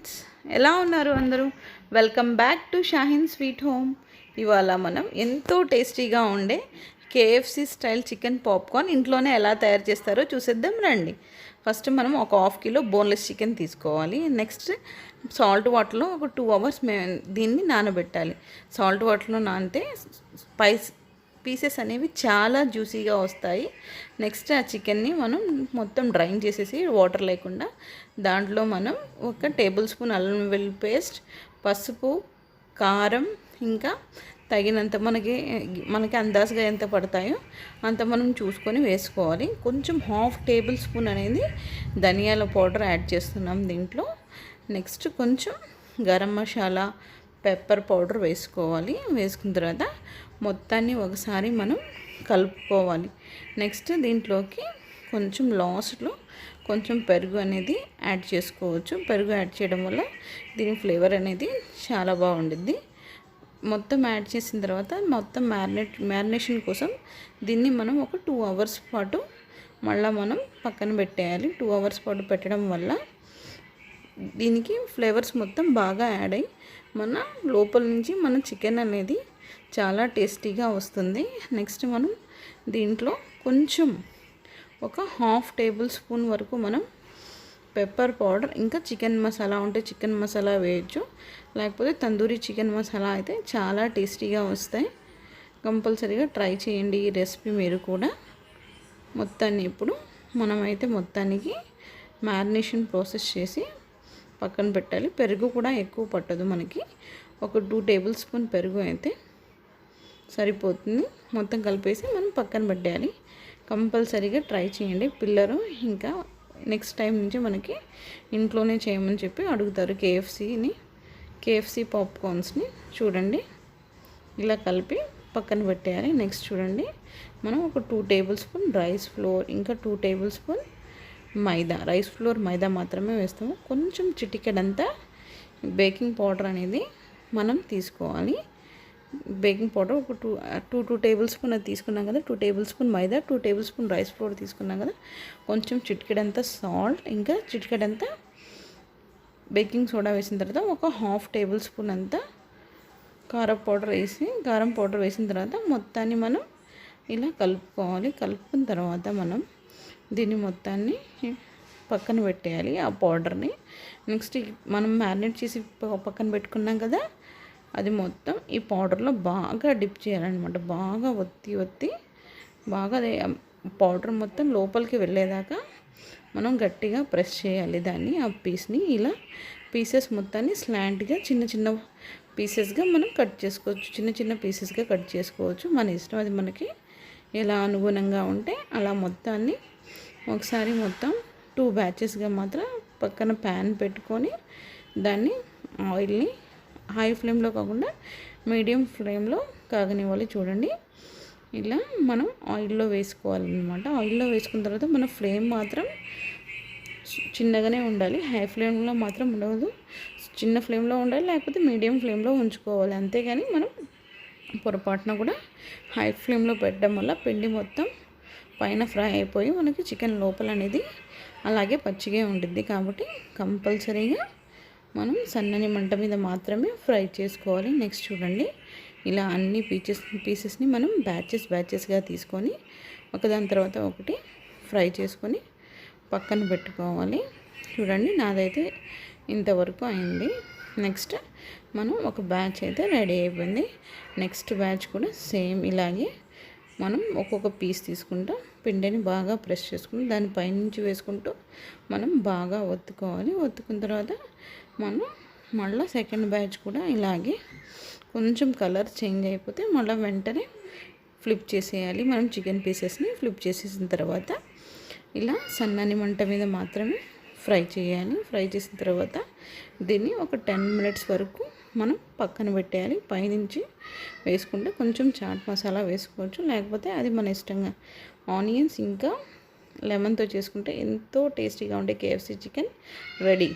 Friends, ఎలా ఉన్నారు అందరూ? Welcome back to Shaheen sweet home. ఇవాళ మనం ఎంతో టేస్టీగా ఉండే కేఎఫ్సి స్టైల్ చికెన్ పాప్కార్న్ ఇంట్లోనే ఎలా తయారు చేస్తారో చూసేద్దాం రండి. ఫస్ట్ మనం ఒక ½ కిలో బోన్లెస్ చికెన్ తీసుకోవాలి. నెక్స్ట్ సాల్ట్ వాటర్లో ఒక 2 అవర్స్ దీన్ని నానబెట్టాలి. సాల్ట్ వాటర్లో నానితే పీసెస్ అనేవి చాలా జ్యూసీగా వస్తాయి. నెక్స్ట్ ఆ చికెన్ని మనం మొత్తం డ్రైన్ చేసేసి వాటర్ లేకుండా దాంట్లో మనం 1 టేబుల్ స్పూన్ అల్లం వెల్లుల్లి పేస్ట్, పసుపు, కారం, ఇంకా తగినంత మనకి అందాజుగా ఎంత పడతాయో అంత మనం చూసుకొని వేసుకోవాలి. కొంచెం ½ టేబుల్ స్పూన్ అనేది ధనియాల పౌడర్ యాడ్ చేస్తున్నాం దీంట్లో. నెక్స్ట్ కొంచెం గరం మసాలా, పెప్పర్ పౌడర్ వేసుకోవాలి. వేసుకున్న తర్వాత మొత్తాన్ని ఒకసారి మనం కలుపుకోవాలి. నెక్స్ట్ దీంట్లోకి కొంచెం లాస్ట్లో కొంచెం పెరుగు అనేది యాడ్ చేసుకోవచ్చు. పెరుగు యాడ్ చేయడం వల్ల దీని ఫ్లేవర్ అనేది చాలా బాగుంటుంది. మొత్తం యాడ్ చేసిన తర్వాత మొత్తం మ్యారినేషన్ కోసం దీన్ని మనం ఒక 2 అవర్స్ పాటు మళ్ళీ మనం పక్కన పెట్టేయాలి. 2 అవర్స్ పాటు పెట్టడం వల్ల దీనికి ఫ్లేవర్స్ మొత్తం బాగా యాడ్ అయ్యి మన లోపల నుంచి మన చికెన్ అనేది చాలా టేస్టీగా వస్తుంది. నెక్స్ట్ మనం దీంట్లో కొంచెం ఒక ½ టేబుల్ స్పూన్ వరకు మనం పెప్పర్ పౌడర్, ఇంకా చికెన్ మసాలా ఉంటే చికెన్ మసాలా వేయచ్చు, లేకపోతే తందూరి చికెన్ మసాలా అయితే చాలా టేస్టీగా వస్తాయి. కంపల్సరీగా ట్రై చేయండి ఈ రెసిపీ మీరు కూడా. మొత్తాన్ని ఇప్పుడు మనమైతే మొత్తానికి మ్యారినేషన్ ప్రాసెస్ చేసి పక్కన పెట్టాలి. పెరుగు కూడా ఎక్కువ పట్టదు మనకి. ఒక 2 టేబుల్ స్పూన్ పెరుగు అయితే సరిపోతుంది. మొత్తం కలిపేసి మనం పక్కన పెట్టాలి. కంపల్సరీగా ట్రై చేయండి. పిల్లలు ఇంకా నెక్స్ట్ టైం నుంచి మనకి ఇంట్లోనే చేయమని చెప్పి అడుగుతారు కేఎఫ్సి పాప్కార్న్స్ని. చూడండి ఇలా కలిపి పక్కన పెట్టేయాలి. నెక్స్ట్ చూడండి మనం ఒక 2 టేబుల్ స్పూన్ రైస్ ఫ్లోర్, ఇంకా 2 టేబుల్ స్పూన్ మైదా, రైస్ ఫ్లోర్ మైదా మాత్రమే వేస్తాము. కొంచెం చిటికెడంతా బేకింగ్ పౌడర్ అనేది మనం తీసుకోవాలి. బేకింగ్ పౌడర్ ఒక 2 టేబుల్ స్పూన్ అది తీసుకున్నాం కదా. 2 టేబుల్ స్పూన్ మైదా, 2 టేబుల్ స్పూన్ రైస్ ఫ్లోర్ తీసుకున్నాం కదా. కొంచెం చిటికెడంతా సాల్ట్, ఇంకా చిటికెడంతా బేకింగ్ సోడా వేసిన తర్వాత ఒక ½ టేబుల్ స్పూన్ అంతా కారం పౌడర్ వేసిన తర్వాత మొత్తాన్ని మనం ఇలా కలుపుకోవాలి. కలుపుకున్న తర్వాత మనం దీన్ని మొత్తాన్ని పక్కన పెట్టేయాలి ఆ పౌడర్ని. నెక్స్ట్ మనం మ్యారినేట్ చేసి పక్కన పెట్టుకున్నాం కదా, అది మొత్తం ఈ పౌడర్లో బాగా డిప్ చేయాలన్నమాట. బాగా ఒత్తి బాగా పౌడర్ మొత్తం లోపలికి వెళ్ళేదాకా మనం గట్టిగా ప్రెస్ చేయాలి దాన్ని. ఆ పీస్ని ఇలా పీసెస్ మొత్తాన్ని స్లాంట్గా చిన్న పీసెస్గా మనం కట్ చేసుకోవచ్చు. చిన్న పీసెస్గా కట్ చేసుకోవచ్చు. మన ఇష్టం, అది మనకి ఎలా అనుగుణంగా ఉంటే అలా మొత్తాన్ని ఒకసారి మొత్తం 2 బ్యాచెస్గా మాత్రం పక్కన ప్యాన్ పెట్టుకొని దాన్ని ఆయిల్ని హై ఫ్లేమ్లో కాకుండా మీడియం ఫ్లేమ్లో కాగనివ్వాలి. చూడండి ఇలా మనం ఆయిల్లో వేసుకోవాలన్నమాట. ఆయిల్లో వేసుకున్న తర్వాత మన ఫ్లేమ్ మాత్రం చిన్నగానే ఉండాలి. హై ఫ్లేమ్లో మాత్రం ఉండదు. చిన్న ఫ్లేమ్లో ఉండాలి, లేకపోతే మీడియం ఫ్లేమ్లో ఉంచుకోవాలి. అంతేగాని మనం పొరపాటున కూడా హై ఫ్లేమ్లో పెట్టడం వల్ల పిండి మొత్తం పైన ఫ్రై అయిపోయి మనకి చికెన్ లోపల అనేది అలాగే పచ్చిగా ఉంటుంది. కాబట్టి కంపల్సరీగా మనం సన్నని మంట మీద మాత్రమే ఫ్రై చేసుకోవాలి. నెక్స్ట్ చూడండి ఇలా అన్ని పీసెస్ని మనం బ్యాచెస్గా తీసుకొని ఒకదాని తర్వాత ఒకటి ఫ్రై చేసుకొని పక్కన పెట్టుకోవాలి. చూడండి నాదైతే ఇంతవరకు అయింది. నెక్స్ట్ మనం ఒక బ్యాచ్ అయితే రెడీ అయిపోయింది. నెక్స్ట్ బ్యాచ్ కూడా సేమ్ ఇలాగే మనం ఒక్కొక్క పీస్ తీసుకుంటూ పిండిని బాగా ప్రెస్ చేసుకుని దాని పైనుంచి వేసుకుంటూ మనం బాగా ఒత్తుకోవాలి. ఒత్తుకున్న తర్వాత మనం మళ్ళీ సెకండ్ బ్యాచ్ కూడా ఇలాగే కొంచెం కలర్ చేంజ్ అయిపోతే మళ్ళీ వెంటనే ఫ్లిప్ చేసేయాలి. మనం చికెన్ పీసెస్ని ఫ్లిప్ చేసేసిన తర్వాత ఇలా సన్నని మంట మీద మాత్రమే ఫ్రై చేయాలి. ఫ్రై చేసిన తర్వాత దీన్ని ఒక 10 మినిట్స్ వరకు మనం పక్కన పెట్టేయాలి. పైనుంచి వేసుకుంటే కొంచెం చాట్ మసాలా వేసుకోవచ్చు, లేకపోతే అది మన ఇష్టంగా. ఆనియన్స్ ఇంకా లెమన్తో చేసుకుంటే ఎంతో టేస్టీగా ఉండే కేఎఫ్సి చికెన్ రెడీ.